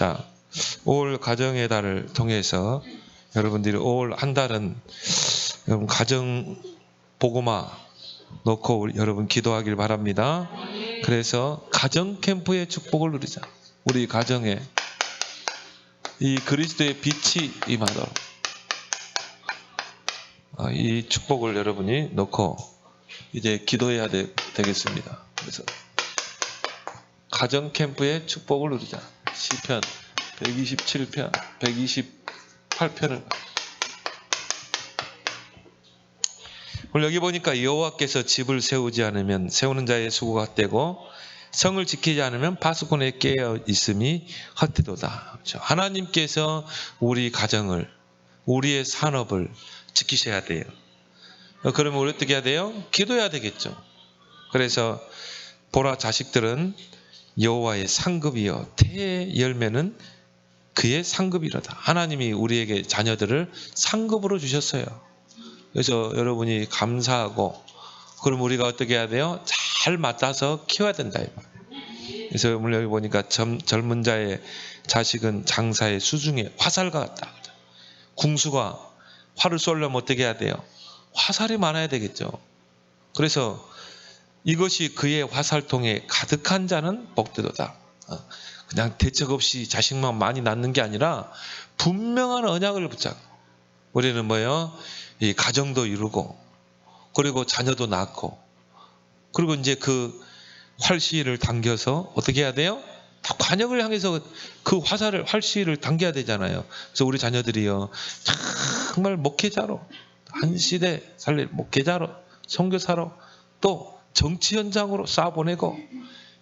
자, 5월 가정의 달을 통해서 여러분들이 5월 한 달은 여러분 가정 보고마 놓고 여러분 기도하길 바랍니다. 그래서 가정 캠프의 축복을 누리자. 우리 가정에 이 그리스도의 빛이 임하도록 이 축복을 여러분이 놓고 이제 기도해야 되겠습니다. 그래서 가정 캠프의 축복을 누리자. 시편 127편, 128편을 오늘 여기 보니까 여호와께서 집을 세우지 않으면 세우는 자의 수고가 헛되고 성을 지키지 않으면 파수꾼에 깨어 있음이 헛되도다. 그렇죠? 하나님께서 우리 가정을, 우리의 산업을 지키셔야 돼요. 그러면 우리 어떻게 해야 돼요? 기도해야 되겠죠. 그래서 보라, 자식들은 여호와의 상급이요 태의 열매는 그의 상급이로다. 하나님이 우리에게 자녀들을 상급으로 주셨어요. 그래서 여러분이 감사하고, 그럼 우리가 어떻게 해야 돼요? 잘 맡아서 키워야 된다. 그래서 오늘 여기 보니까 젊은 자의 자식은 장사의 수중에 화살과 같다. 궁수가 활을 쏘려면 어떻게 해야 돼요? 화살이 많아야 되겠죠. 그래서 이것이 그의 화살통에 가득한 자는 복되도다. 그냥 대책 없이 자식만 많이 낳는 게 아니라 분명한 언약을 붙잡고, 우리는 뭐예요? 이 가정도 이루고, 그리고 자녀도 낳고, 그리고 이제 그 활시를 당겨서 어떻게 해야 돼요? 다 관역을 향해서 그 화살을, 활시를 당겨야 되잖아요. 그래서 우리 자녀들이요, 정말 목회자로, 한 시대 살릴 목회자로, 선교사로, 또 정치 현장으로 쏴보내고,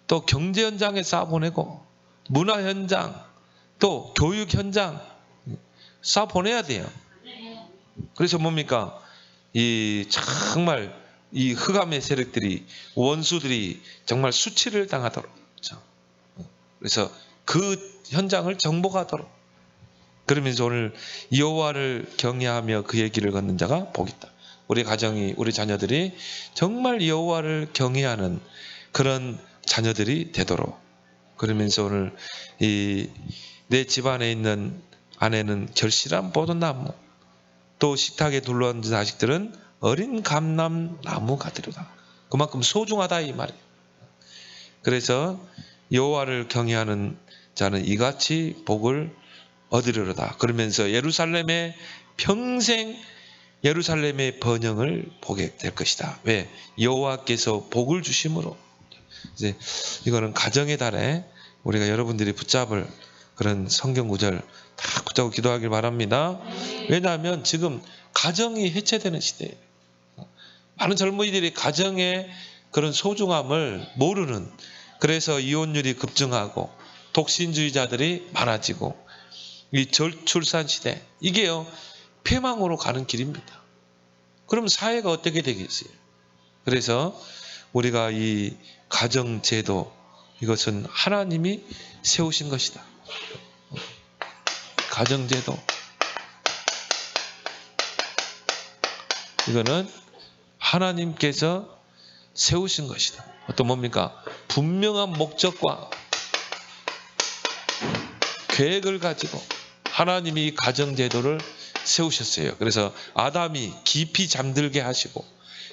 또 경제 현장에 쏴보내고, 문화 현장, 또 교육 현장 쏴보내야 돼요. 그래서 뭡니까? 이 정말 이 흑암의 세력들이, 원수들이 정말 수치를 당하도록, 그렇죠? 그래서 그 현장을 정복하도록. 그러면서 오늘 여호와를 경외하며 그의 길을 걷는 자가 복이 있다. 우리 가정이, 우리 자녀들이 정말 여호와를 경외하는 그런 자녀들이 되도록. 그러면서 오늘 내 집안에 있는 아내는 결실한 포도나무, 또 식탁에 둘러앉은 자식들은 어린 감람나무 같으리라. 그만큼 소중하다 이 말이에요. 그래서 여호와를 경외하는 자는 이같이 복을 얻으리로다. 그러면서 예루살렘의 평생 예루살렘의 번영을 보게 될 것이다. 왜? 여호와께서 복을 주심으로. 이제 이거는 가정의 달에 우리가 여러분들이 붙잡을 그런 성경 구절 다 붙잡고 기도하길 바랍니다. 왜냐하면 지금 가정이 해체되는 시대예요. 많은 젊은이들이 가정의 그런 소중함을 모르는, 그래서 이혼율이 급증하고 독신주의자들이 많아지고, 이 저출산 시대, 이게요 폐망으로 가는 길입니다. 그럼 사회가 어떻게 되겠어요? 그래서 우리가 이 가정제도, 이것은 하나님이 세우신 것이다. 가정제도, 이거는 하나님께서 세우신 것이다. 또 뭡니까? 분명한 목적과 계획을 가지고 하나님이 이 가정제도를 세우셨어요. 그래서 아담이 깊이 잠들게 하시고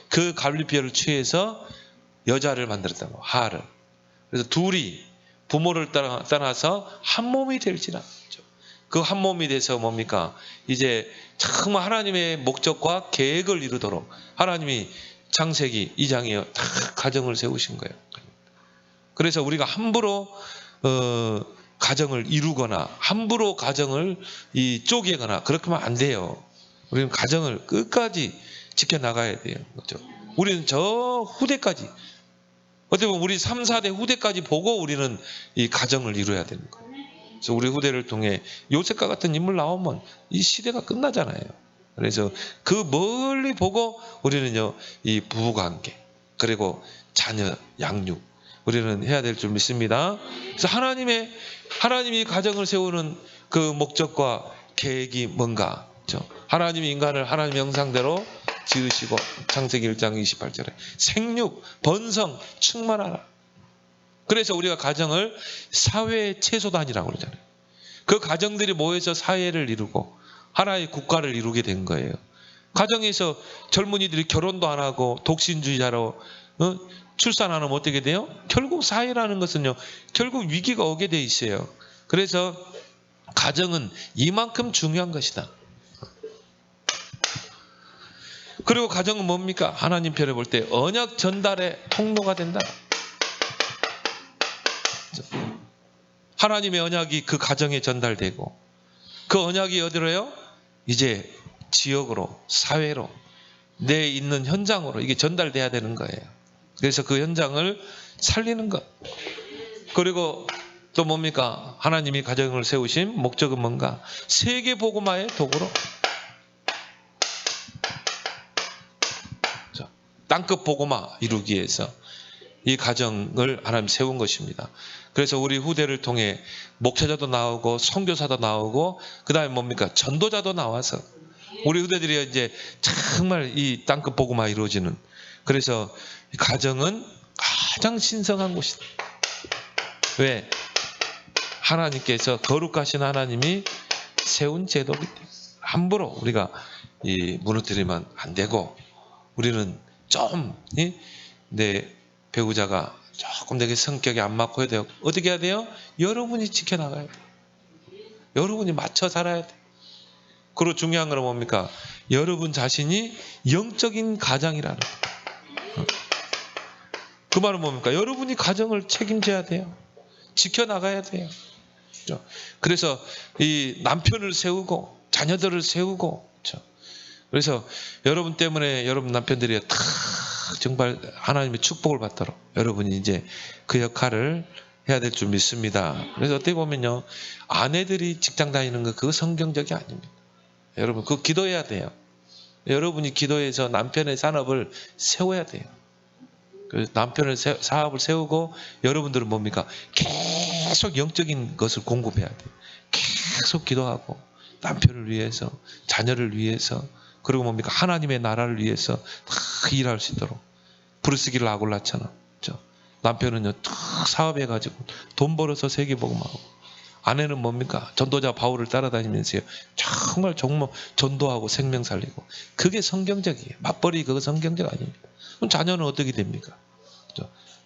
그 갈빗뼈를 취해서 여자를 만들었다고, 하를. 그래서 둘이 부모를 떠나서 한 몸이 될지라. 그 한 몸이 돼서 뭡니까? 이제 정말 하나님의 목적과 계획을 이루도록 하나님이 창세기 2장에 다 가정을 세우신 거예요. 그래서 우리가 함부로 가정을 이루거나 함부로 가정을 쪼개거나 그렇게 하면 안 돼요. 우리는 가정을 끝까지 지켜나가야 돼요. 그렇죠? 우리는 저 후대까지, 어떻게 보면 우리 3, 4대 후대까지 보고 우리는 이 가정을 이루어야 되는 거예요. 그래서 우리 후대를 통해 요셉과 같은 인물 나오면 이 시대가 끝나잖아요. 그래서 그 멀리 보고 우리는요, 이 부부관계, 그리고 자녀 양육, 우리는 해야 될 줄 믿습니다. 그래서 하나님이 가정을 세우는 그 목적과 계획이 뭔가, 그렇죠? 하나님이 인간을 하나님의 형상대로 지으시고, 창세기 1장 28절에 생육, 번성, 충만하라. 그래서 우리가 가정을 사회의 채소단이라고 그러잖아요. 그 가정들이 모여서 사회를 이루고 하나의 국가를 이루게 된 거예요. 가정에서 젊은이들이 결혼도 안 하고 독신주의자로 출산 안 하면 어떻게 돼요? 결국 사회라는 것은요, 결국 위기가 오게 돼 있어요. 그래서 가정은 이만큼 중요한 것이다. 그리고 가정은 뭡니까? 하나님 편에 볼 때 언약 전달의 통로가 된다. 하나님의 언약이 그 가정에 전달되고 그 언약이 어디로요? 이제 지역으로, 사회로, 내 있는 현장으로 이게 전달돼야 되는 거예요. 그래서 그 현장을 살리는 것. 그리고 또 뭡니까? 하나님이 가정을 세우신 목적은 뭔가? 세계 복음화의 도구로 땅끝 복음화 이루기 위해서 이 가정을 하나님 세운 것입니다. 그래서 우리 후대를 통해 목회자도 나오고 선교사도 나오고 그 다음에 뭡니까? 전도자도 나와서 우리 후대들이 이제 정말 이 땅끝 복음화 이루어지는, 그래서 가정은 가장 신성한 곳이다. 왜? 하나님께서 거룩하신 하나님이 세운 제도이기 때문에 함부로 우리가 무너뜨리면 안 되고, 우리는 좀 내 배우자가 조금 내게 성격이 안 맞고 해야 돼요. 어떻게 해야 돼요? 여러분이 지켜나가야 돼요. 여러분이 맞춰 살아야 돼요. 그리고 중요한 건 뭡니까? 여러분 자신이 영적인 가장이라는 거예요. 그 말은 뭡니까? 여러분이 가정을 책임져야 돼요. 지켜나가야 돼요. 그래서 이 남편을 세우고 자녀들을 세우고, 그래서 여러분 때문에 여러분 남편들이 다 정말 하나님의 축복을 받도록 여러분이 이제 그 역할을 해야 될 줄 믿습니다. 그래서 어떻게 보면요, 아내들이 직장 다니는 거 그거 성경적이 아닙니다. 여러분 그거 기도해야 돼요. 여러분이 기도해서 남편의 산업을 세워야 돼요. 남편의 사업을 세우고 여러분들은 뭡니까? 계속 영적인 것을 공급해야 돼요. 계속 기도하고 남편을 위해서, 자녀를 위해서, 그리고 뭡니까? 하나님의 나라를 위해서 다 일할 수 있도록. 부르스기를 아골라잖아. 남편은요, 탁 사업해가지고 돈 벌어서 세계복음하고, 아내는 뭡니까? 전도자 바울을 따라다니면서요, 정말 전도하고 생명 살리고. 그게 성경적이에요. 맞벌이 그거 성경적 아닙니다. 그럼 자녀는 어떻게 됩니까?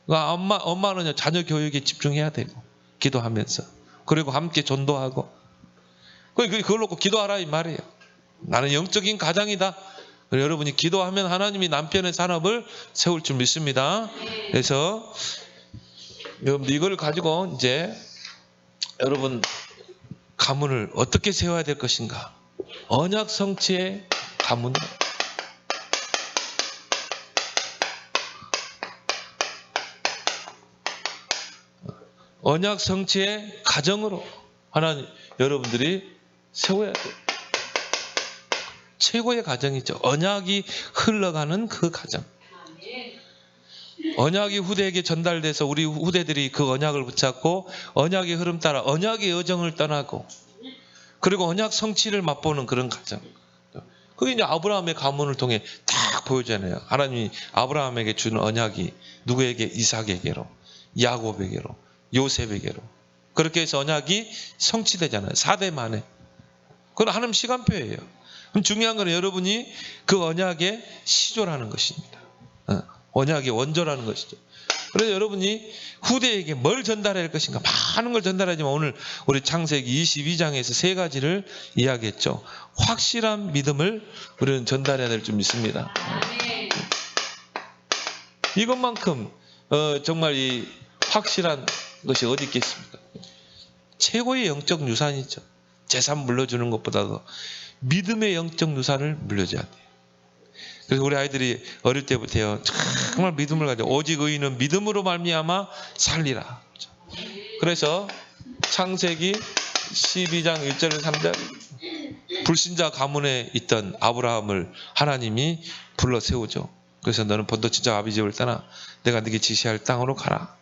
그러니까 엄마는요, 자녀 교육에 집중해야 되고, 기도하면서. 그리고 함께 전도하고. 그걸 놓고 기도하라 이 말이에요. 나는 영적인 가장이다. 여러분이 기도하면 하나님이 남편의 산업을 세울 줄 믿습니다. 그래서 여러분들 이걸 가지고 이제 여러분 가문을 어떻게 세워야 될 것인가? 언약 성취의 가문. 언약 성취의 가정으로 하나님 여러분들이 세워야 돼요. 최고의 가정이죠. 언약이 흘러가는 그 가정. 언약이 후대에게 전달돼서 우리 후대들이 그 언약을 붙잡고 언약의 흐름 따라 언약의 여정을 떠나고, 그리고 언약 성취를 맛보는 그런 가정. 그게 이제 아브라함의 가문을 통해 딱 보여주잖아요. 하나님이 아브라함에게 주는 언약이 누구에게? 이삭에게로, 야곱에게로, 요셉에게로. 그렇게 해서 언약이 성취되잖아요. 4대 만에. 그건 하나님 시간표예요. 그럼 중요한 건 여러분이 그 언약의 시조라는 것입니다. 언약의 원조라는 것이죠. 그래서 여러분이 후대에게 뭘 전달해야 할 것인가? 많은 걸 전달하지만 오늘 우리 창세기 22장에서 세 가지를 이야기했죠. 확실한 믿음을 우리는 전달해야 될 줄 믿습니다. 이것만큼 정말 이 확실한 것이 어디 있겠습니까? 최고의 영적 유산이죠. 재산 물려주는 것보다도 믿음의 영적 유산을 물려줘야 돼요. 그래서 우리 아이들이 어릴 때부터요, 정말 믿음을 가지고 오직 의인은 믿음으로 말미암아 살리라. 그래서 창세기 12장 1절 3절 불신자 가문에 있던 아브라함을 하나님이 불러 세우죠. 그래서 너는 본토친척 아비 집을 떠나 내가 네게 지시할 땅으로 가라.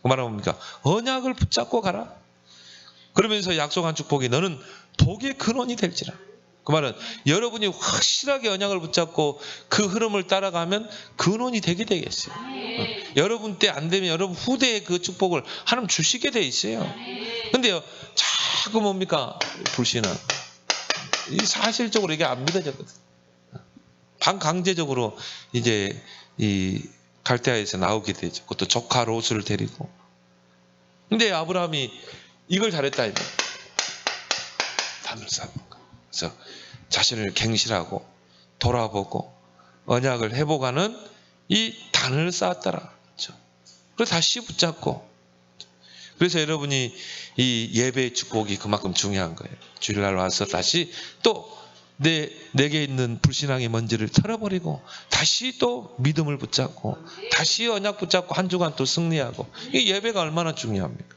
그 말은 뭡니까? 언약을 붙잡고 가라. 그러면서 약속한 축복이 너는 복의 근원이 될지라. 그 말은 여러분이 확실하게 언약을 붙잡고 그 흐름을 따라가면 근원이 되게 되겠어요. 여러분 때 안 되면 여러분 후대에 그 축복을 하나님 주시게 돼 있어요. 근데요, 자꾸 뭡니까? 불신앙. 이 사실적으로 이게 안 믿어졌거든. 반강제적으로 이제 이 갈대아에서 나오게 되죠. 그것도 조카 롯을 데리고. 근데 아브라함이 이걸 잘했다. 단을 쌓는 거. 그래서 자신을 갱신하고 돌아보고 언약을 회복하는 이 단을 쌓았더라. 그렇죠? 그래서 다시 붙잡고. 그래서 여러분이 이 예배의 축복이 그만큼 중요한 거예요. 주일날 와서 다시 또 내게 있는 불신앙의 먼지를 털어버리고 다시 또 믿음을 붙잡고 다시 언약 붙잡고 한 주간 또 승리하고. 이 예배가 얼마나 중요합니까?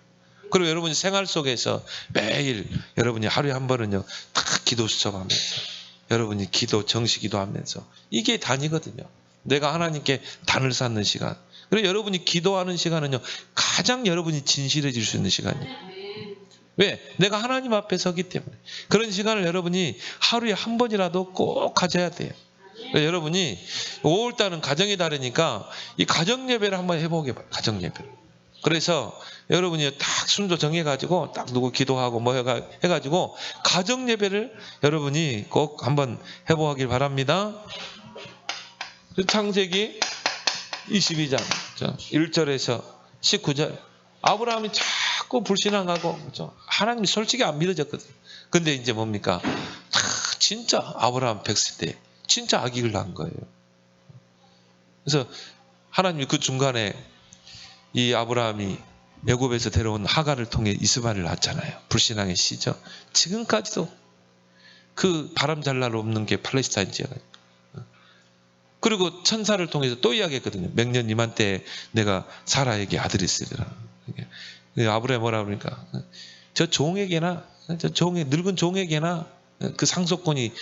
그리고 여러분이 생활 속에서 매일 여러분이 하루에 한 번은요 다 기도 수첩하면서 여러분이 기도 정시 기도하면서 이게 단이거든요. 내가 하나님께 단을 쌓는 시간. 그리고 여러분이 기도하는 시간은요 가장 여러분이 진실해질 수 있는 시간이에요. 왜? 내가 하나님 앞에 서기 때문에. 그런 시간을 여러분이 하루에 한 번이라도 꼭 가져야 돼요. 여러분이 5월달은 가정의 달이니까 이 가정 예배를 한번 해보게 봐요. 가정 예배를. 그래서 여러분이 딱 순서 정해가지고 딱 누구 기도하고 뭐 해가지고 가정 예배를 여러분이 꼭 한번 해보길 바랍니다. 창세기 22장 1절에서 19절. 아브라함이 자꾸 불신앙하고 그렇죠? 하나님이 솔직히 안 믿어졌거든. 근데 이제 뭡니까? 진짜 아브라함 100세 때 진짜 아기를 낳은 거예요. 그래서 하나님이 그 중간에 이 아브라함이 애굽에서 데려온 하갈을 통해 이스마엘을 낳았잖아요. 불신앙의 시죠. 지금까지도 그 바람 잘 날 없는 게 팔레스타인 지역이에요. 그리고 천사를 통해서 또 이야기했거든요. 맹년 이맘때 내가 사라에게 아들이 있으리라. 아브라함이 뭐라 그러니까 저 종에게나 늙은 종에게나 그 상속권이.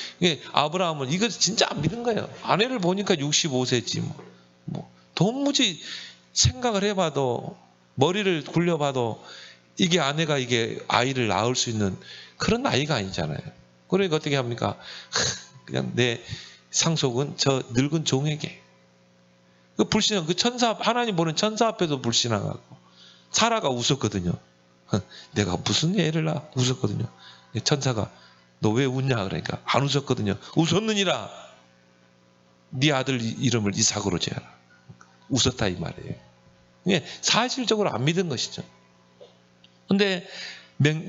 아브라함은 이거 진짜 안 믿은 거예요. 아내를 보니까 65세지 뭐 도무지 생각을 해봐도 머리를 굴려봐도 이게 아내가 이게 아이를 낳을 수 있는 그런 나이가 아니잖아요. 그러니까 어떻게 합니까? 그냥 내 상속은 저 늙은 종에게. 그 불신앙, 그 천사, 하나님 보는 천사 앞에도 불신앙하고. 사라가 웃었거든요. 내가 무슨 애를 낳아? 웃었거든요. 천사가 너 왜 웃냐? 그러니까 안 웃었거든요. 웃었느니라 네 아들 이름을 이삭으로 지어라. 웃었다 이 말이에요. 사실적으로 안 믿은 것이죠. 근데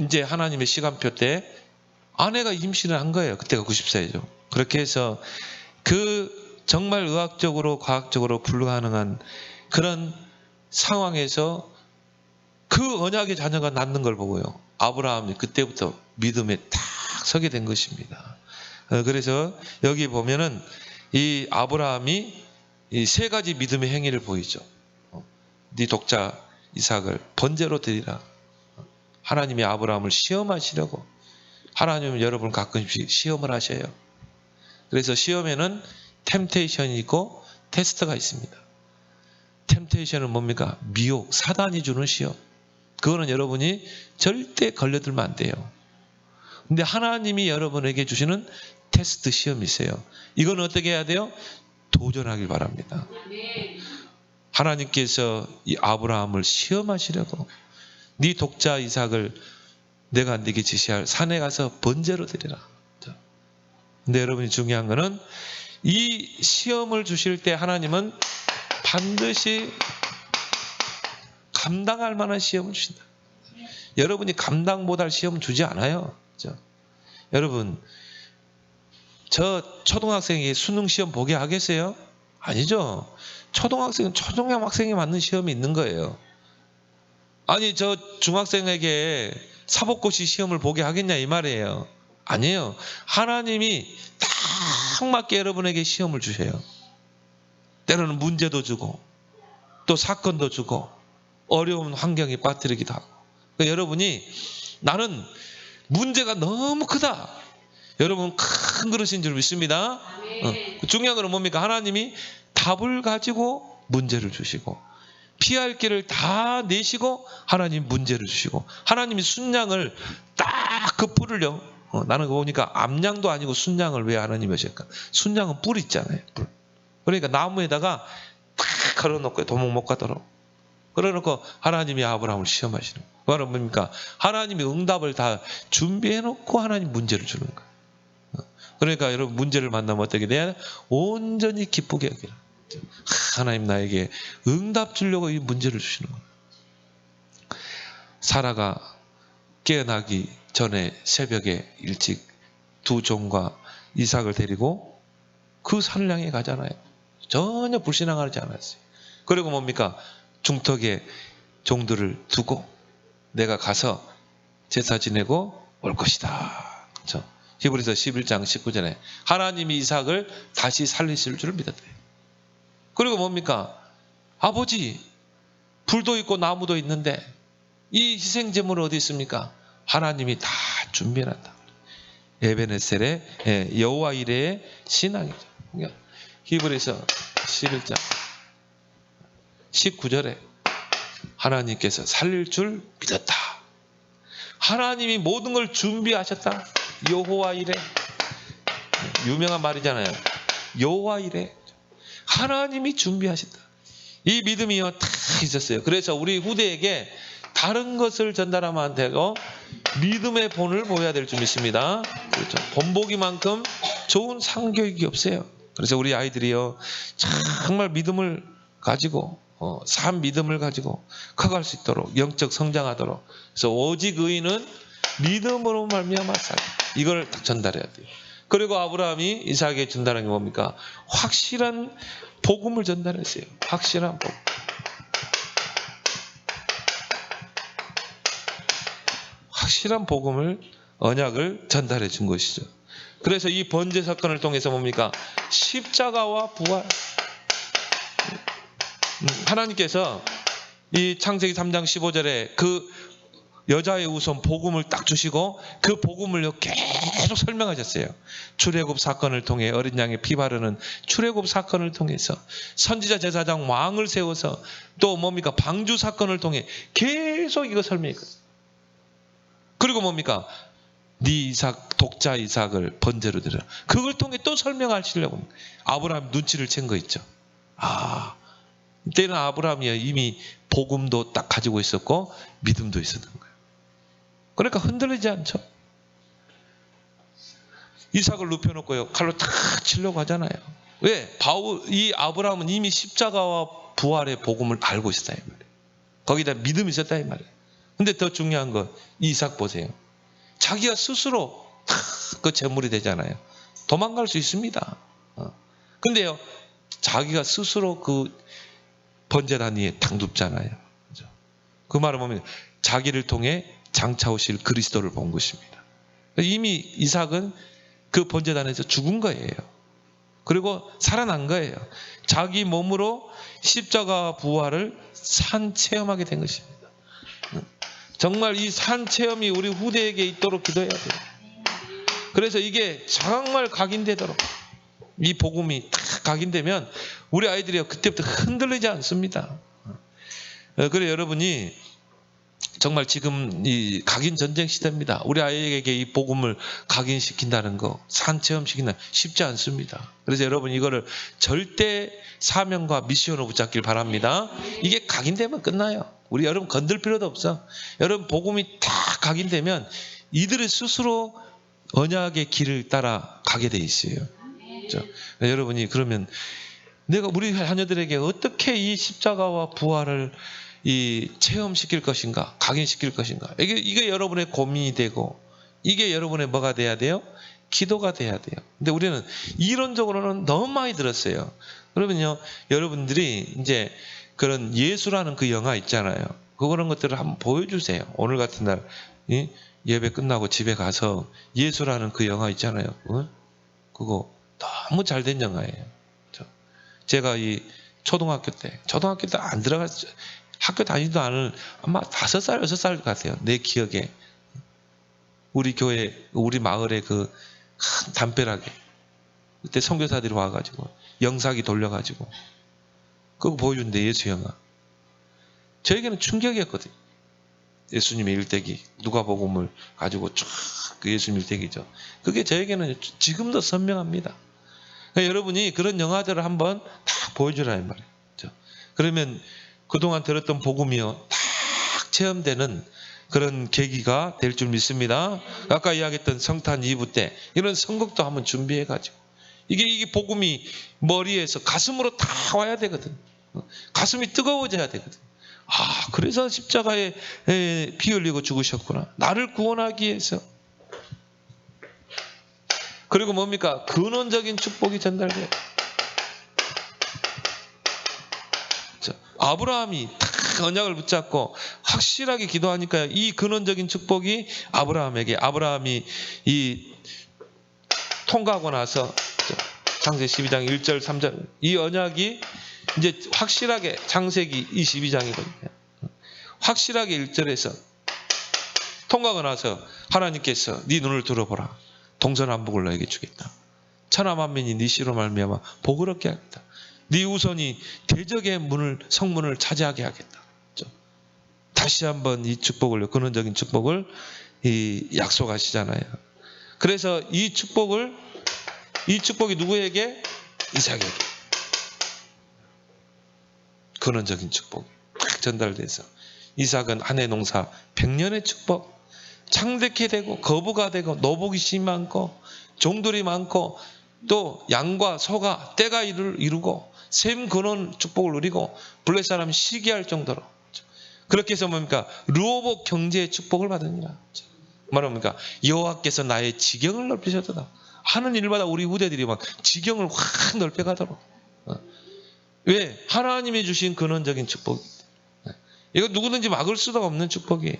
이제 하나님의 시간표 때 아내가 임신을 한 거예요. 그때가 90세죠. 그렇게 해서 그 정말 의학적으로 과학적으로 불가능한 그런 상황에서 그 언약의 자녀가 낳는 걸 보고요. 아브라함이 그때부터 믿음에 딱 서게 된 것입니다. 그래서 여기 보면은 이 아브라함이 이 세 가지 믿음의 행위를 보이죠. 네 독자 이삭을 번제로 드리라. 하나님이 아브라함을 시험하시려고. 하나님은 여러분 가끔씩 시험을 하셔요. 그래서 시험에는 템테이션이 있고 테스트가 있습니다. 템테이션은 뭡니까? 미혹, 사단이 주는 시험. 그거는 여러분이 절대 걸려들면 안 돼요. 근데 하나님이 여러분에게 주시는 테스트 시험이 있어요. 이건 어떻게 해야 돼요? 도전하길 바랍니다. 하나님께서 이 아브라함을 시험하시려고 네 독자 이삭을 내가 네게 지시할 산에 가서 번제로 드리라. 근데 여러분이 중요한 거는 이 시험을 주실 때 하나님은 반드시 감당할 만한 시험을 주신다. 여러분이 감당 못할 시험 주지 않아요. 그렇죠? 여러분, 저 초등학생이 수능 시험 보게 하겠어요? 아니죠. 초등학생은 초등학생에 맞는 시험이 있는 거예요. 아니, 저 중학생에게 사법고시 시험을 보게 하겠냐 이 말이에요. 아니에요. 하나님이 딱 맞게 여러분에게 시험을 주셔요. 때로는 문제도 주고 또 사건도 주고 어려운 환경에 빠뜨리기도 하고. 그러니까 여러분이 나는 문제가 너무 크다. 여러분 큰 그릇인 줄 믿습니다. 중요한 건 뭡니까? 하나님이 답을 가지고 문제를 주시고 피할 길을 다 내시고 하나님 문제를 주시고 하나님이 순양을 딱 그 뿔을요. 나는 보니까 암양도 아니고 순양을 왜 하나님이 하실까? 순양은 뿔 있잖아요. 뿔. 그러니까 나무에다가 탁 걸어놓고 도목 못 가도록. 그러놓고 하나님이 아브라함을 시험하시는 거예요. 그건 뭡니까? 하나님이 응답을 다 준비해놓고 하나님 문제를 주는 거예요. 그러니까 여러분 문제를 만나면 어떻게 돼야 돼? 온전히 기쁘게 여기라. 하나님 나에게 응답 주려고 이 문제를 주시는 거예요. 사라가 깨어나기 전에 새벽에 일찍 두 종과 이삭을 데리고 그 산을 향해 가잖아요. 전혀 불신앙하지 않았어요. 그리고 뭡니까? 중턱에 종들을 두고 내가 가서 제사 지내고 올 것이다. 그렇죠? 히브리서 11장 19절에 하나님이 이삭을 다시 살리실 줄 믿었대요. 그리고 뭡니까? 아버지, 불도 있고 나무도 있는데 이 희생제물은 어디 있습니까? 하나님이 다 준비해놨다. 에베네셀의 여호와 이레의 신앙이죠. 히브리서 11장 19절에 하나님께서 살릴 줄 믿었다. 하나님이 모든 걸 준비하셨다. 여호와 이레. 유명한 말이잖아요. 여호와 이레. 하나님이 준비하셨다. 이 믿음이요 다 있었어요. 그래서 우리 후대에게 다른 것을 전달하면 안 되고 믿음의 본을 보여야 될 줄 믿습니다. 그렇죠. 본보기만큼 좋은 상교육이 없어요. 그래서 우리 아이들이요 정말 믿음을 가지고 산 믿음을 가지고 커갈 수 있도록 영적 성장하도록. 그래서 오직 의인은 믿음으로 말미암아 살. 이걸 딱 전달해야 돼요. 그리고 아브라함이 이삭에게 전달한 게 뭡니까? 확실한 복음을 전달했어요. 확실한 복음. 확실한 복음을, 언약을 전달해 준 것이죠. 그래서 이 번제 사건을 통해서 뭡니까? 십자가와 부활. 하나님께서 이 창세기 3장 15절에 그 여자의 우선 복음을 딱 주시고 그 복음을 계속 설명하셨어요. 출애굽 사건을 통해 어린 양의 피 바르는 출애굽 사건을 통해서 선지자 제사장 왕을 세워서 또 뭡니까? 방주 사건을 통해 계속 이거 설명했거든요. 그리고 뭡니까? 네 이삭, 독자 이삭을 번제로 드려. 그걸 통해 또 설명하시려고 아브라함 눈치를 챈 거 있죠. 이때는 아브라함이 이미 복음도 딱 가지고 있었고 믿음도 있었던 거예요. 그러니까 흔들리지 않죠. 이삭을 눕혀놓고요 칼로 탁 치려고 하잖아요. 왜? 이 아브라함은 이미 십자가와 부활의 복음을 알고 있었다 이 말이에요. 거기다 믿음이 있었다 이 말이에요. 근데 더 중요한 건 이삭 보세요. 자기가 스스로 그 제물이 되잖아요. 도망갈 수 있습니다. 근데요 자기가 스스로 그 번제단 위에 탁 눕잖아요. 그 말은 뭐냐면 자기를 통해 장차 오실 그리스도를 본 것입니다. 이미 이삭은 그 번제단에서 죽은 거예요. 그리고 살아난 거예요. 자기 몸으로 십자가 부활을 산 체험하게 된 것입니다. 정말 이 산 체험이 우리 후대에게 있도록 기도해야 돼요. 그래서 이게 정말 각인되도록 이 복음이 딱 각인되면 우리 아이들이 그때부터 흔들리지 않습니다. 그래 여러분이 정말 지금 이 각인 전쟁 시대입니다. 우리 아이에게 이 복음을 각인시킨다는 거, 산체험시킨다는 거 쉽지 않습니다. 그래서 여러분 이거를 절대 사명과 미션으로 붙잡길 바랍니다. 이게 각인되면 끝나요. 우리 여러분 건들 필요도 없어. 여러분 복음이 다 각인되면 이들이 스스로 언약의 길을 따라 가게 돼 있어요. 그렇죠? 여러분이 그러면 내가 우리 자녀들에게 어떻게 이 십자가와 부활을 이 체험시킬 것인가, 각인시킬 것인가. 이게 여러분의 고민이 되고, 이게 여러분의 뭐가 돼야 돼요? 기도가 돼야 돼요. 근데 우리는 이론적으로는 너무 많이 들었어요. 그러면요, 여러분들이 이제 그런 예수라는 그 영화 있잖아요. 그런 것들을 한번 보여주세요. 오늘 같은 날 예배 끝나고 집에 가서 예수라는 그 영화 있잖아요. 그거 너무 잘된 영화예요. 제가 이 초등학교 때 안 들어갔죠. 학교 다니지도 않을 아마 5살, 6살 같아요. 내 기억에. 우리 교회, 우리 마을에 그 큰 담벼락에 그때 선교사들이 와가지고 영사기 돌려가지고 그거 보여준대 예수 영화. 저에게는 충격이었거든요. 예수님의 일대기, 누가복음을 가지고 쫙 그 예수님 일대기죠. 그게 저에게는 지금도 선명합니다. 그러니까 여러분이 그런 영화들을 한번 다 보여주라는 말이에요. 그러면 그동안 들었던 복음이요 딱 체험되는 그런 계기가 될 줄 믿습니다. 아까 이야기했던 성탄 2부 때 이런 선곡도 한번 준비해가지고 이게 복음이 머리에서 가슴으로 다 와야 되거든. 가슴이 뜨거워져야 되거든. 아, 그래서 십자가에 피 흘리고 죽으셨구나. 나를 구원하기 위해서. 그리고 뭡니까? 근원적인 축복이 전달돼요. 아브라함이 딱 언약을 붙잡고 확실하게 기도하니까 이 근원적인 축복이 아브라함이 이 통과하고 나서 창세기 12장 1절 3절 이 언약이 이제 확실하게 창세기 22장이거든요. 확실하게 1절에서 통과하고 나서 하나님께서 네 눈을 들어보라. 동서남북을 너에게 주겠다. 천하만민이 네 씨로 말미암아 복을 얻게 하겠다. 네 후손이 대적의 성문을 차지하게 하겠다. 다시 한번 이 축복을, 근원적인 축복을 약속하시잖아요. 그래서 이 축복이 누구에게? 이삭에게. 근원적인 축복이 딱 전달돼서 이삭은 한 해 농사 100년의 축복, 창대케 되고 거부가 되고 노복이 많고 종들이 많고 또 양과 소가 때가 이루고 샘 근원 축복을 누리고 블레 사람이 시기할 정도로 그렇게 해서 뭡니까? 르호복 경제의 축복을 받으니라. 말합니까? 여호와께서 나의 지경을 넓히셨도다. 하는 일마다 우리 후대들이 막 지경을 확 넓혀가도록. 왜? 하나님이 주신 근원적인 축복. 이거 누구든지 막을 수도 없는 축복이에요.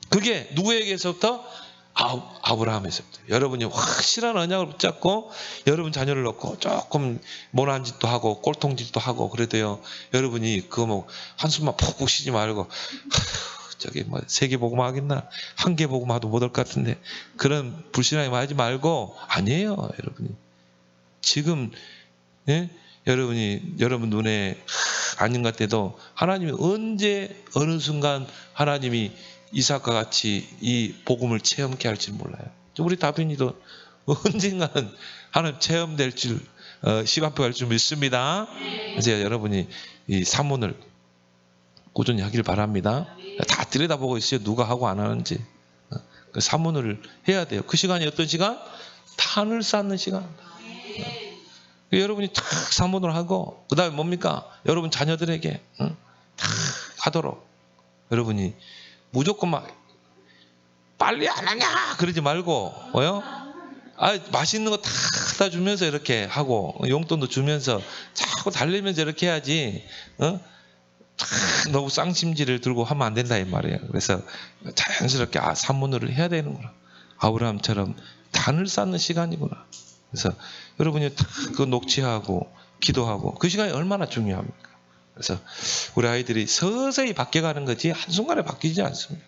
그게 누구에게서부터? 아브라함에서부터. 여러분이 확실한 언약을 붙잡고 여러분 자녀를 놓고 조금 모난 짓도 하고 꼴통짓도 하고 그래도요. 여러분이 그거 뭐 한숨만 푹푹 쉬지 말고 저기 뭐 3개 복음 하겠나? 1개 복음 하도 못할 것 같은데 그런 불신하게 하지 말고 아니에요. 여러분이 지금 여러분 눈에 아닌 것 같아도 하나님이 언제 어느 순간 하나님이 이삭과 같이 이 복음을 체험케 할지 몰라요. 우리 다빈이도 언젠가는 하나님 체험될 줄 시간표 갈 줄 믿습니다. 이제 여러분이 이 사문을 꾸준히 하길 바랍니다. 다 들여다보고 있어요. 누가 하고 안 하는지. 그 사문을 해야 돼요. 그 시간이 어떤 시간? 탄을 쌓는 시간. 여러분이 탁 사문을 하고 그 다음에 뭡니까? 여러분 자녀들에게 탁 하도록 여러분이 무조건 막 빨리 안 하냐 그러지 말고 맛있는 거 다 갖다 주면서 이렇게 하고 용돈도 주면서 자꾸 달리면서 이렇게 해야지 너무 쌍심지를 들고 하면 안 된다 이 말이에요. 그래서 자연스럽게 산문을 해야 되는구나. 아브라함처럼 단을 쌓는 시간이구나. 그래서 여러분이 그 녹취하고 기도하고 그 시간이 얼마나 중요합니까? 그래서 우리 아이들이 서서히 바뀌어가는 거지 한순간에 바뀌지 않습니다.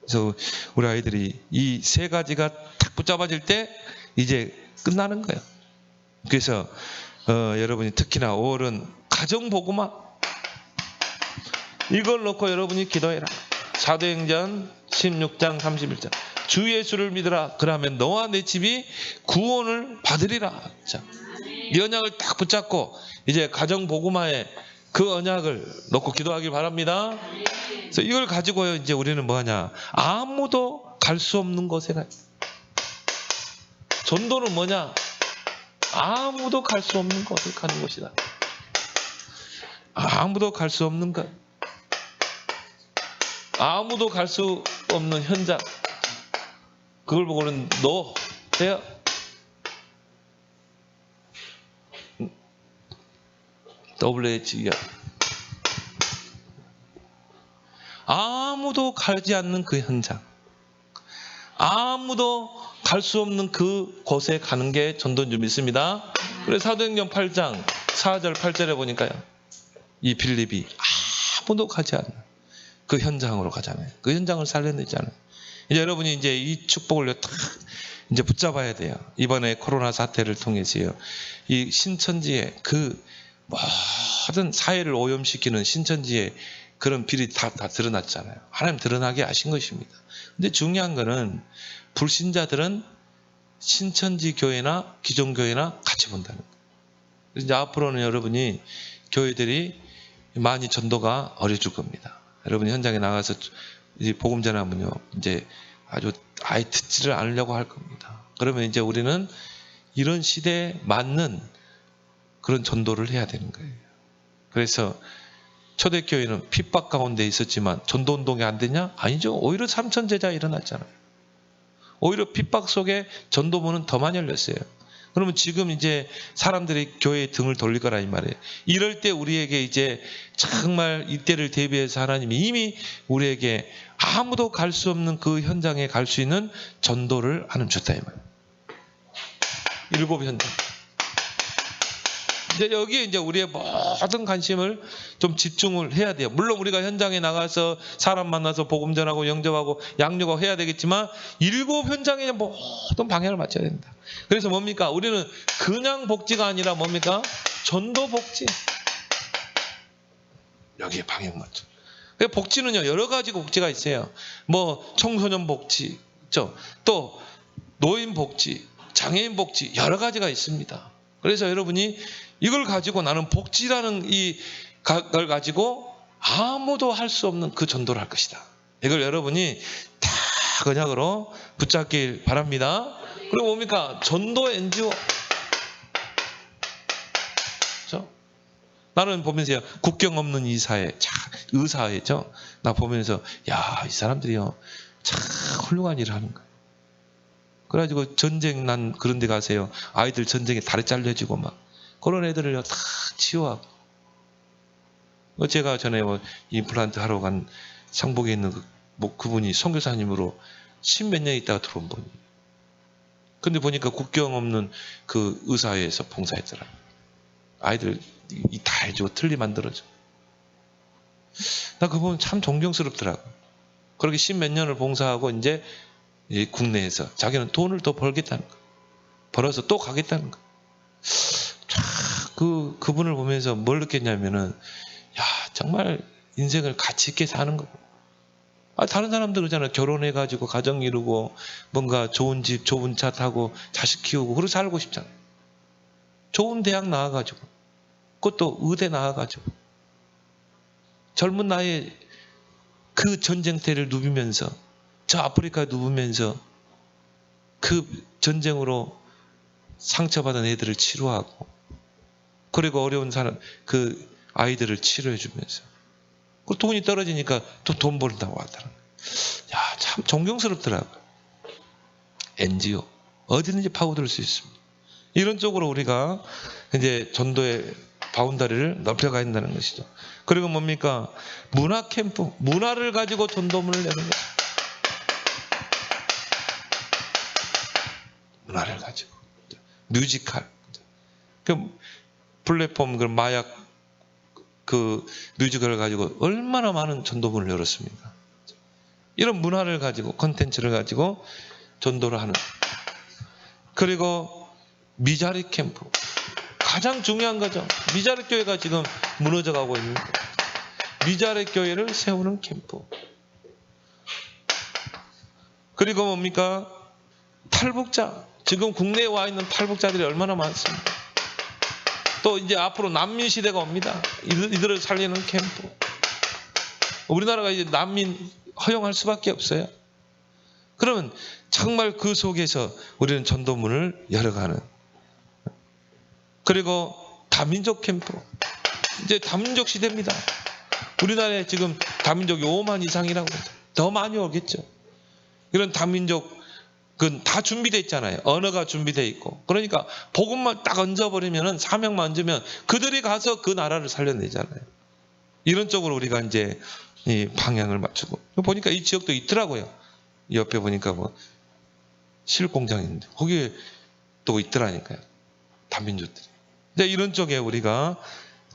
그래서 우리 아이들이 이 3가지가 딱 붙잡아질 때 이제 끝나는 거예요. 그래서 여러분이 특히나 5월은 가정복음화 이걸 놓고 여러분이 기도해라. 사도행전 16장 31절 주 예수를 믿으라. 그러면 너와 내 집이 구원을 받으리라. 자, 이 언약을 딱 붙잡고 이제 가정복음화에 그 언약을 놓고 기도하길 바랍니다. 그래서 이걸 가지고요 이제 우리는 뭐하냐? 아무도 갈 수 없는 곳에 가. 전도는 뭐냐? 아무도 갈 수 없는 곳에 가는 곳이다. 아무도 갈 수 없는 것. 아무도 갈 수 없는 현장. 그걸 보고는 너 돼요. WH가 아무도 가지 않는 그 현장, 아무도 갈 수 없는 그 곳에 가는 게 전도인 줄 믿습니다. 그래서 사도행전 8장 4절 8절에 보니까요, 이 빌립이 아무도 가지 않는 그 현장으로 가잖아요. 그 현장을 살려내잖아요. 이제 여러분이 이제 이 축복을 딱 이제 붙잡아야 돼요. 이번에 코로나 사태를 통해서요, 이 신천지에 그 모든 사회를 오염시키는 신천지의 그런 비리 다 드러났잖아요. 하나님 드러나게 하신 것입니다. 근데 중요한 거는 불신자들은 신천지 교회나 기존 교회나 같이 본다는 거예요. 그래서 이제 앞으로는 여러분이 교회들이 많이 전도가 어려질 겁니다. 여러분이 현장에 나가서 이제 복음 전하면요, 이제 아주 아예 듣지를 않으려고 할 겁니다. 그러면 이제 우리는 이런 시대에 맞는 그런 전도를 해야 되는 거예요. 그래서 초대교회는 핍박 가운데 있었지만 전도운동이 안 되냐? 아니죠. 오히려 삼천제자 일어났잖아요. 오히려 핍박 속에 전도문은 더 많이 열렸어요. 그러면 지금 이제 사람들이 교회에 등을 돌릴 거라 이 말이에요. 이럴 때 우리에게 이제 정말 이때를 대비해서 하나님이 이미 우리에게 아무도 갈 수 없는 그 현장에 갈 수 있는 전도를 하나님 줬다 이 말이에요. 7 현장. 이제 여기에 이제 우리의 모든 관심을 좀 집중을 해야 돼요. 물론 우리가 현장에 나가서 사람 만나서 복음 전하고 영접하고 양육하고 해야 되겠지만 7 현장에 모든 방향을 맞춰야 된다. 그래서 뭡니까? 우리는 그냥 복지가 아니라 뭡니까? 전도 복지. 여기에 방향 맞춰. 복지는요, 여러 가지 복지가 있어요. 뭐 청소년 복지, 또 노인 복지, 장애인 복지, 여러 가지가 있습니다. 그래서 여러분이 이걸 가지고 나는 복지라는 걸 가지고 아무도 할 수 없는 그 전도를 할 것이다. 이걸 여러분이 다 언약으로 붙잡길 바랍니다. 그리고 뭡니까? 전도 NGO. 그렇죠? 나는 보면서요, 국경 없는 이 사회, 의사회죠. 나 보면서 야, 이 사람들이요, 참 훌륭한 일을 하는 거예요. 그래가지고 전쟁 난 그런 데 가세요. 아이들 전쟁에 다리 잘려지고 막 그런 애들을 다 치유하고. 제가 전에 임플란트 하러 간 상복에 있는 그분이 선교사님으로 10몇 년 있다가 들어온 분이에요. 근데 보니까 국경 없는 그 의사회에서 봉사했더라고요. 아이들 다 해주고 틀니 만들어줘. 나 그거 보면 참 존경스럽더라고요. 그렇게 10몇 년을 봉사하고 이제 국내에서 자기는 돈을 더 벌겠다는 거. 벌어서 또 가겠다는 거. 그분을 보면서 뭘 느꼈냐면은, 야, 정말 인생을 가치 있게 사는 거고. 다른 사람들 그러잖아요. 결혼해가지고 가정 이루고 뭔가 좋은 집, 좋은 차 타고 자식 키우고 그렇게 살고 싶잖아요. 좋은 대학 나와가지고, 그것도 의대 나와가지고, 젊은 나이에 그 전쟁터를 누비면서, 저 아프리카에 누우면서 그 전쟁으로 상처받은 애들을 치료하고, 그리고 어려운 사람, 그 아이들을 치료해주면서, 그 돈이 떨어지니까 또 돈 벌다고 하더라고요. 야, 참 존경스럽더라고요. NGO. 어디든지 파고들 수 있습니다. 이런 쪽으로 우리가 이제 전도의 바운다리를 넓혀가야 된다는 것이죠. 그리고 뭡니까? 문화 캠프. 문화를 가지고 전도문을 내는 거죠. 문화를 가지고. 뮤지컬. 그 플랫폼, 그 마약, 그 뮤지컬을 가지고 얼마나 많은 전도문을 열었습니까? 이런 문화를 가지고, 콘텐츠를 가지고 전도를 하는. 그리고 미자립 캠프. 가장 중요한 거죠. 미자립 교회가 지금 무너져 가고 있는 거예요. 미자립 교회를 세우는 캠프. 그리고 뭡니까? 탈북자. 지금 국내에 와 있는 탈북자들이 얼마나 많습니까? 또 이제 앞으로 난민 시대가 옵니다. 이들을 살리는 캠프. 우리나라가 이제 난민 허용할 수밖에 없어요. 그러면 정말 그 속에서 우리는 전도문을 열어가는. 그리고 다민족 캠프. 이제 다민족 시대입니다. 우리나라에 지금 다민족이 5만 이상이라고 해서 더 많이 오겠죠. 이런 다민족 다 준비되어 있잖아요. 언어가 준비되어 있고. 그러니까 복음만 딱 얹어버리면, 사명만 얹으면 그들이 가서 그 나라를 살려내잖아요. 이런 쪽으로 우리가 이제 이 방향을 맞추고. 보니까 이 지역도 있더라고요. 옆에 보니까 실공장이 있는데 거기에 또 있더라니까요. 다민족들이. 이제 이런 쪽에 우리가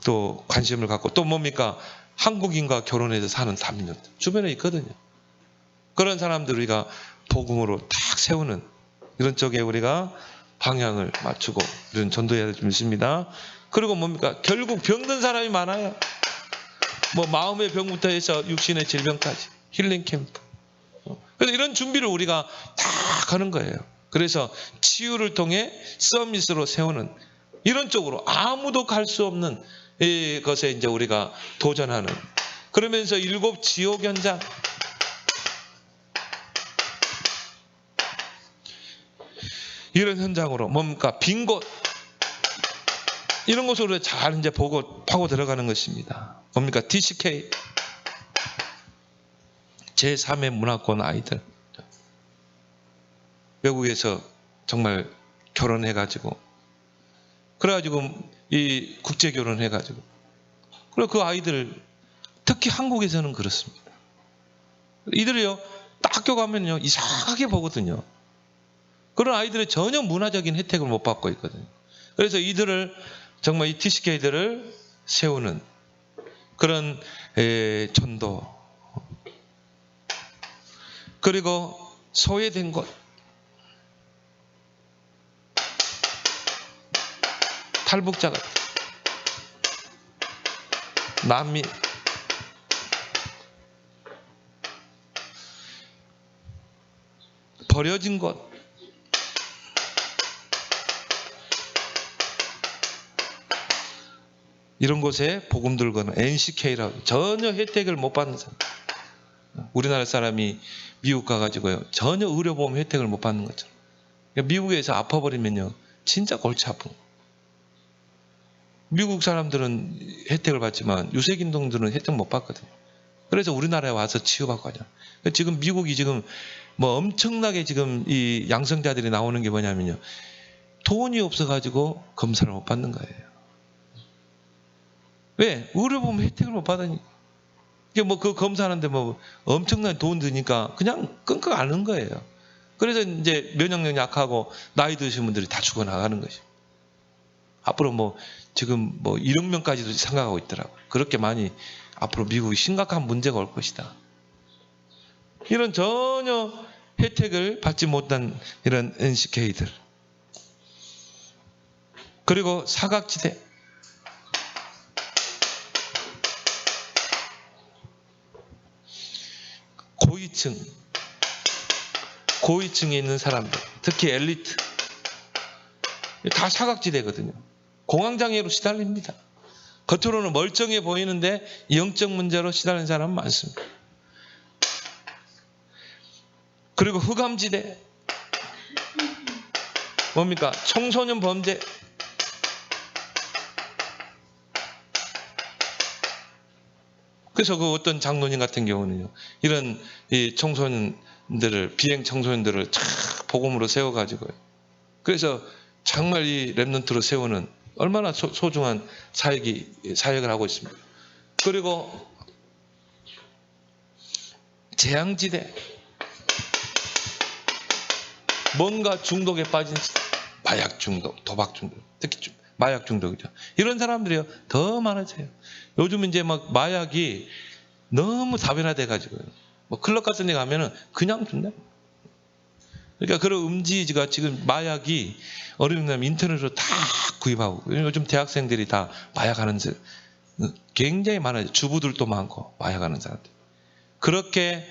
또 관심을 갖고, 또 뭡니까? 한국인과 결혼해서 사는 다민족들 주변에 있거든요. 그런 사람들 우리가 복음으로 딱 세우는 이런 쪽에 우리가 방향을 맞추고 이런 전도해야 될 점 있습니다. 그리고 뭡니까? 결국 병든 사람이 많아요. 마음의 병부터 해서 육신의 질병까지 힐링 캠프. 그래서 이런 준비를 우리가 다 하는 거예요. 그래서 치유를 통해 서밋으로 세우는 이런 쪽으로 아무도 갈 수 없는 이것에 이제 우리가 도전하는, 그러면서 7 지옥 현장, 이런 현장으로 뭡니까? 빈 곳, 이런 곳으로 잘 이제 보고 파고 들어가는 것입니다. 뭡니까? DCK, 제3의 문화권 아이들, 외국에서 정말 결혼해가지고, 그래가지고 이 국제 결혼해가지고, 그리고 그 아이들, 특히 한국에서는 그렇습니다. 이들이요, 딱 학교 가면요 이상하게 보거든요. 그런 아이들이 전혀 문화적인 혜택을 못 받고 있거든요. 그래서 이들을 정말 이 TCK들을 세우는 그런 전도, 그리고 소외된 곳, 탈북자가, 난민, 버려진 곳, 이런 곳에 복음 들거나 NCK라고 전혀 혜택을 못 받는 사람. 우리나라 사람이 미국 가가지고요 전혀 의료보험 혜택을 못 받는 거죠. 미국에서 아파버리면요 진짜 골치 아픈 거예요. 미국 사람들은 혜택을 받지만 유색인종들은 혜택 못 받거든요. 그래서 우리나라에 와서 치유받고 하죠. 지금 미국이 지금 뭐 엄청나게 지금 이 양성자들이 나오는 게 뭐냐면요, 돈이 없어가지고 검사를 못 받는 거예요. 왜? 의료보험 혜택을 못 받으니까. 이게 뭐 그 검사하는데 뭐 엄청난 돈 드니까 그냥 끙끙 앓는 거예요. 그래서 이제 면역력 약하고 나이 드신 분들이 다 죽어나가는 것이죠. 앞으로 뭐 지금 뭐 1억 명까지도 생각하고 있더라고요. 그렇게 많이 앞으로 미국이 심각한 문제가 올 것이다. 이런 전혀 혜택을 받지 못한 이런 NCK들, 그리고 사각지대, 고위층에 있는 사람들, 특히 엘리트, 다 사각지대거든요. 공황장애로 시달립니다. 겉으로는 멀쩡해 보이는데 영적 문제로 시달리는 사람은 많습니다. 그리고 흑암지대, 뭡니까? 청소년 범죄, 그래서 그 어떤 장로님 같은 경우는요, 이런 이 청소년들을, 비행 청소년들을 쫙 복음으로 세워가지고요. 그래서 정말 이 렘넌트로 세우는 얼마나 소중한 사역을 하고 있습니다. 그리고 재앙지대, 뭔가 중독에 빠진 마약 중독, 도박 중독, 특히 마약 중독이죠. 이런 사람들이요 더 많아져요. 요즘 이제 막 마약이 너무 다변화돼 가지고요. 뭐 클럽 같은 데 가면은 그냥 준다. 그러니까 그런 음지가 지금 마약이 어린이들 인터넷으로 다 구입하고, 요즘 대학생들이 다 마약하는 굉장히 많아요. 주부들도 많고 마약하는 사람들. 그렇게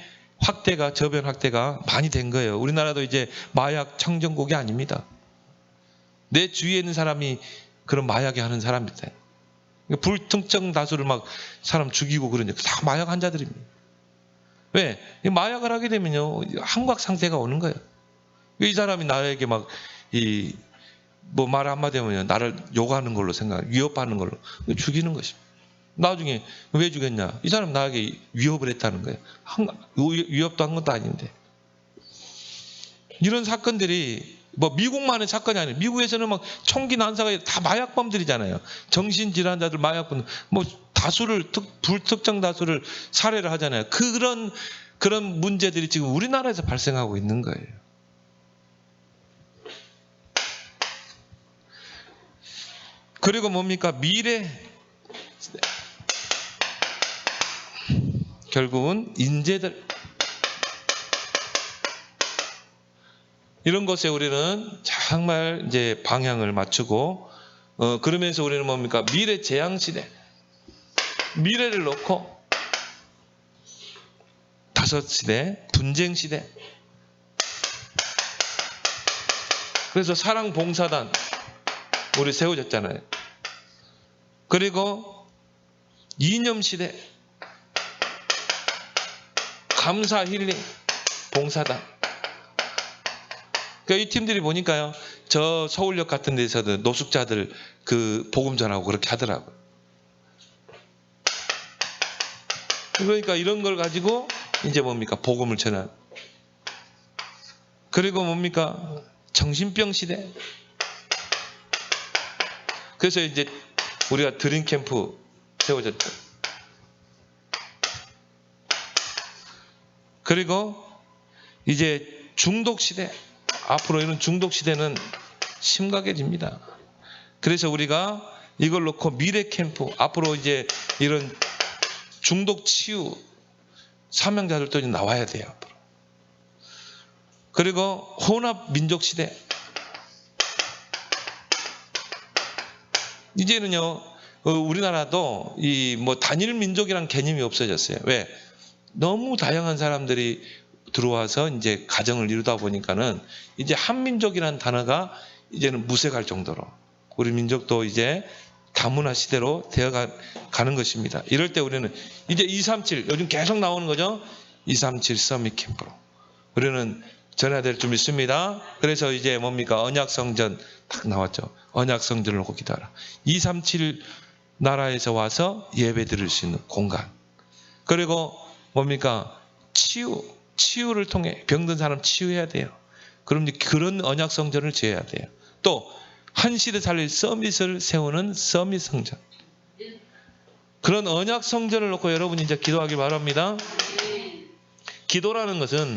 저변 확대가 많이 된 거예요. 우리나라도 이제 마약 청정국이 아닙니다. 내 주위에 있는 사람이 그런 마약에 하는 사람입니다. 불특정 다수를 막 사람 죽이고 그러니까 다 마약 환자들입니다. 왜? 마약을 하게 되면요 함각 상태가 오는 거예요. 이 사람이 나에게 막 뭐 말 한마디 하면 나를 욕하는 걸로 위협하는 걸로 죽이는 것입니다. 나중에 왜 죽였냐? 이 사람 나에게 위협을 했다는 거예요. 위협도 한 것도 아닌데. 이런 사건들이 뭐 미국만의 사건이 아니에요. 미국에서는 막 총기 난사가 다 마약범들이잖아요. 정신질환자들, 마약범, 뭐 불특정 다수를 살해를 하잖아요. 그런 문제들이 지금 우리나라에서 발생하고 있는 거예요. 그리고 뭡니까? 미래. 결국은 인재들. 이런 것에 우리는 정말 이제 방향을 맞추고, 그러면서 우리는 뭡니까? 미래 재앙 시대. 미래를 놓고 5시대, 분쟁 시대. 그래서 사랑봉사단 우리 세워졌잖아요. 그리고 이념 시대, 감사 힐링, 봉사단. 그러니까 이 팀들이 보니까요, 저 서울역 같은 데서도 노숙자들 그 복음 전하고 그렇게 하더라고요. 그러니까 이런 걸 가지고 이제 뭡니까? 복음을 전한. 그리고 뭡니까? 정신병 시대. 그래서 이제 우리가 드림 캠프 세워졌죠. 그리고 이제 중독 시대. 앞으로 이런 중독 시대는 심각해집니다. 그래서 우리가 이걸 놓고 미래 캠프, 앞으로 이제 이런 중독 치유 사명자들도 이제 나와야 돼요. 앞으로. 그리고 혼합 민족 시대. 이제는요, 우리나라도 이 뭐 단일 민족이란 개념이 없어졌어요. 왜? 너무 다양한 사람들이 들어와서 이제 가정을 이루다 보니까는 이제 한민족이라는 단어가 이제는 무색할 정도로 우리 민족도 이제 다문화 시대로 되어가는 것입니다. 이럴 때 우리는 이제 237 요즘 계속 나오는 거죠. 237 서밋 캠프로 우리는 전해야 될 줄 믿습니다. 그래서 이제 뭡니까? 언약성전 딱 나왔죠. 언약성전을 놓고 기도하라. 237 나라에서 와서 예배 드릴 수 있는 공간. 그리고 뭡니까? 치유를 통해 병든 사람 치유해야 돼요. 그럼 그런 언약성전을 지어야 돼요. 또 한 시대 살릴 서밋을 세우는 서밋 성전. 그런 언약성전을 놓고 여러분이 이제 기도하기 바랍니다. 기도라는 것은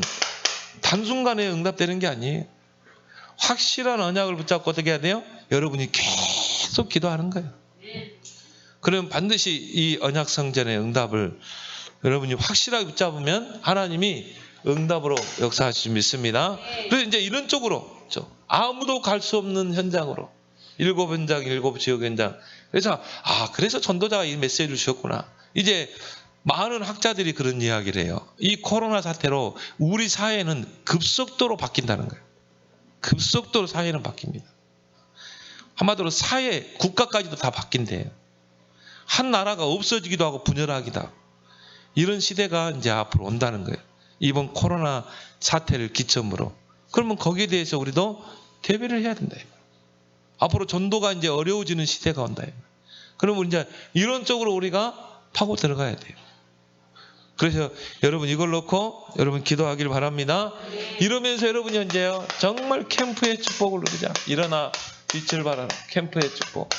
단순간에 응답되는 게 아니에요. 확실한 언약을 붙잡고 어떻게 해야 돼요? 여러분이 계속 기도하는 거예요. 그럼 반드시 이 언약성전의 응답을 여러분이 확실하게 붙잡으면 하나님이 응답으로 역사하실 수 믿습니다. 그래서 이제 이런 쪽으로 아무도 갈 수 없는 현장으로 7현장, 7지역 현장. 그래서 그래서 전도자가 이 메시지를 주셨구나. 이제 많은 학자들이 그런 이야기를 해요. 이 코로나 사태로 우리 사회는 급속도로 바뀐다는 거예요. 급속도로 사회는 바뀝니다. 한마디로 사회, 국가까지도 다 바뀐대요. 한 나라가 없어지기도 하고 분열하기도 하고 이런 시대가 이제 앞으로 온다는 거예요. 이번 코로나 사태를 기점으로. 그러면 거기에 대해서 우리도 대비를 해야 된다. 앞으로 전도가 이제 어려워지는 시대가 온다. 그러면 이제 이런 쪽으로 우리가 파고 들어가야 돼요. 그래서 여러분 이걸 놓고 여러분 기도하길 바랍니다. 이러면서 여러분이 현재요 정말 캠프의 축복을 누리자. 일어나 빛을 발하라. 캠프의 축복.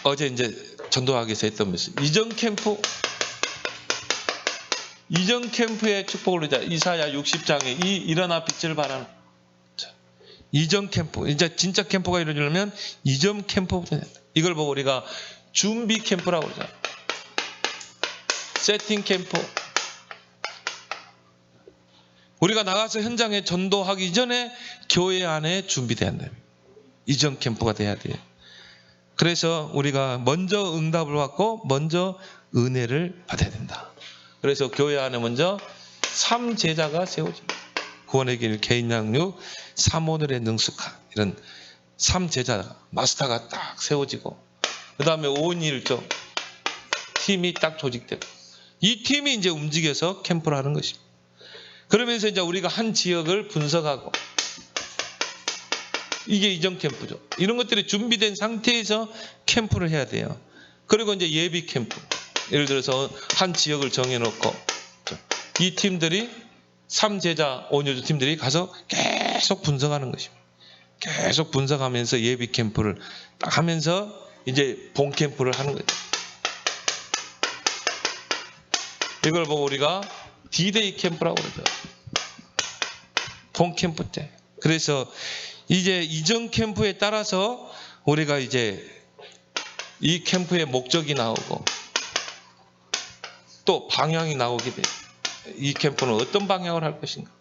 어제 이제 전도학에서 했던 메시지. 이전 캠프의 축복을 누리자. 이사야 60장에 이 일어나 빛을 발하라. 이전 캠프. 이제 진짜 캠프가 이루어지려면 이전 캠프부터 된다. 이걸 보고 우리가 준비 캠프라고 그러잖아요. 세팅 캠프. 우리가 나가서 현장에 전도하기 전에 교회 안에 준비돼야 한다. 이전 캠프가 돼야 돼요. 그래서 우리가 먼저 응답을 받고 먼저 은혜를 받아야 된다. 그래서 교회 안에 먼저 3제자가 세워집니다. 구원의 길, 개인 양육, 3오늘의 능숙한 이런 3제자 마스터가 딱 세워지고 그 다음에 5인1조 팀이 딱 조직되고 이 팀이 이제 움직여서 캠프를 하는 것입니다. 그러면서 이제 우리가 한 지역을 분석하고 이게 이전 캠프죠. 이런 것들이 준비된 상태에서 캠프를 해야 돼요. 그리고 이제 예비 캠프. 예를 들어서 한 지역을 정해놓고 이 팀들이 3제자 5인조 팀들이 가서 계속 분석하는 것입니다. 계속 분석하면서 예비 캠프를 딱 하면서 이제 본 캠프를 하는 거죠. 이걸 보고 우리가 D-Day 캠프라고 그러죠. 본 캠프 때. 그래서 이제 이전 캠프에 따라서 우리가 이제 이 캠프의 목적이 나오고 또 방향이 나오게 돼요. 이 캠프는 어떤 방향을 할 것인가.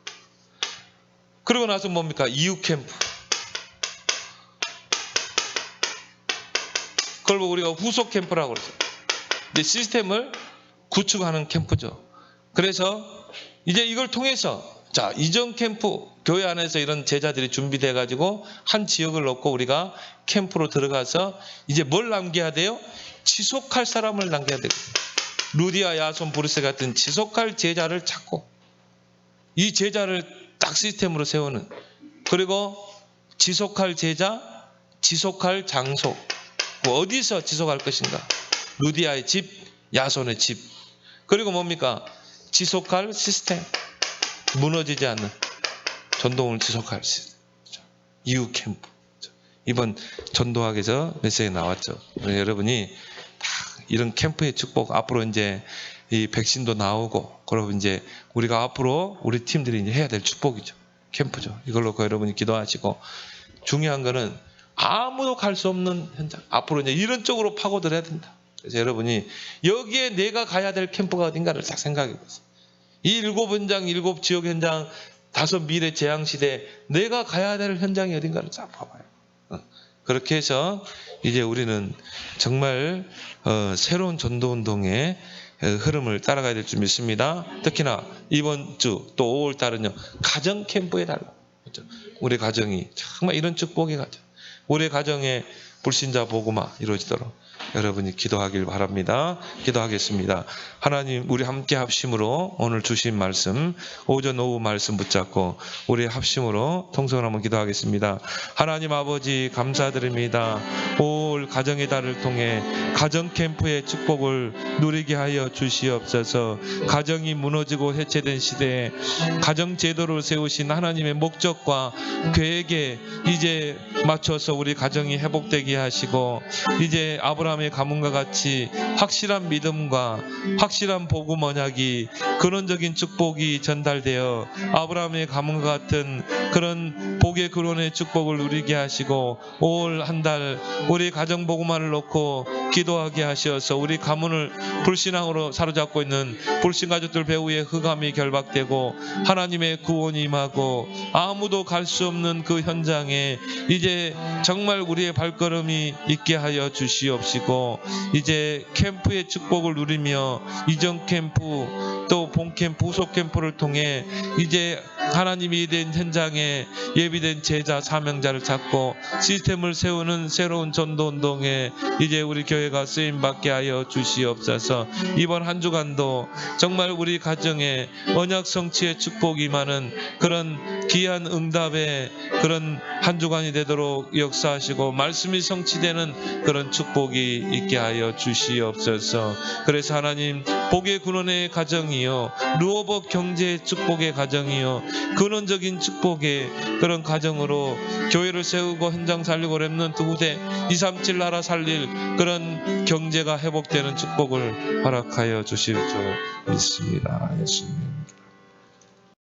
그러고 나서 뭡니까? 이후 캠프. 그걸 보고 우리가 후속 캠프라고 그러죠. 이제 시스템을 구축하는 캠프죠. 그래서 이제 이걸 통해서 자, 이전 캠프 교회 안에서 이런 제자들이 준비돼 가지고 한 지역을 놓고 우리가 캠프로 들어가서 이제 뭘 남겨야 돼요? 지속할 사람을 남겨야 되거든요. 루디아, 야손, 브루스 같은 지속할 제자를 찾고 이 제자를 딱 시스템으로 세우는, 그리고 지속할 제자, 지속할 장소, 어디서 지속할 것인가? 루디아의 집, 야손의 집. 그리고 뭡니까? 지속할 시스템, 무너지지 않는 전동을 지속할 시스템. 이후 캠프. 이번 전도학에서 메시지에 나왔죠. 여러분이 다 이런 캠프의 축복, 앞으로 이제 이 백신도 나오고, 그러면 이제 우리가 앞으로 우리 팀들이 이제 해야 될 축복이죠. 캠프죠. 이걸 놓고 여러분이 기도하시고, 중요한 거는 아무도 갈 수 없는 현장, 앞으로 이제 이런 쪽으로 파고들어야 된다. 그래서 여러분이 여기에 내가 가야 될 캠프가 어딘가를 딱 생각해 보세요. 이 7현장, 7지역 현장, 5 미래 재앙시대, 내가 가야 될 현장이 어딘가를 쫙 봐봐요. 그렇게 해서 이제 우리는 정말 새로운 전도운동의 흐름을 따라가야 될 줄 믿습니다. 특히나 이번 주 또 5월 달은요, 가정 캠프에 달라. 우리 가정이 정말 이런 축복의 가정, 우리 가정에 불신자 복음화 이루어지도록 여러분이 기도하길 바랍니다. 기도하겠습니다. 하나님, 우리 함께 합심으로 오늘 주신 말씀, 오전 오후 말씀 붙잡고 우리 합심으로 통성을 한번 기도하겠습니다. 하나님 아버지, 감사드립니다. 올 가정의 달을 통해 가정 캠프의 축복을 누리게 하여 주시옵소서. 가정이 무너지고 해체된 시대에 가정 제도를 세우신 하나님의 목적과 계획에 이제 맞춰서 우리 가정이 회복되게 하시고, 이제 아브라함의 가문과 같이 확실한 믿음과 확실한 복음 언약이, 근원적인 축복이 전달되어 아브라함의 가문과 같은 그런 복의 근원의 축복을 누리게 하시고, 올 한 달 우리 가정 복음화를 놓고 기도하게 하셔서 우리 가문을 불신앙으로 사로잡고 있는 불신 가족들 배후에 흑암이 결박되고 하나님의 구원이 임하고, 아무도 갈 수 없는 그 현장에 이제 정말 우리의 발걸음이 있게 하여 주시옵시고, 이제 캠프의 축복을 누리며 이전 캠프 또 본 캠프, 후속 캠프를 통해 이제 하나님이 된 현장에 예비된 제자, 사명자를 찾고 시스템을 세우는 새로운 전도운동에 이제 우리 교회가 쓰임받게 하여 주시옵소서. 이번 한 주간도 정말 우리 가정에 언약 성취의 축복이 많은 그런 귀한 응답의 그런 한 주간이 되도록 역사하시고, 말씀이 성취되는 그런 축복이 있게 하여 주시옵소서. 그래서 하나님, 복의 근원의 가정이요, 루어버 경제의 축복의 가정이요, 근원적인 축복의 그런 가정으로 교회를 세우고 현장 살리고 렘넌트 후대 237 나라 살릴 그런 경제가 회복되는 축복을 허락하여 주실 줄 믿습니다. 예수님.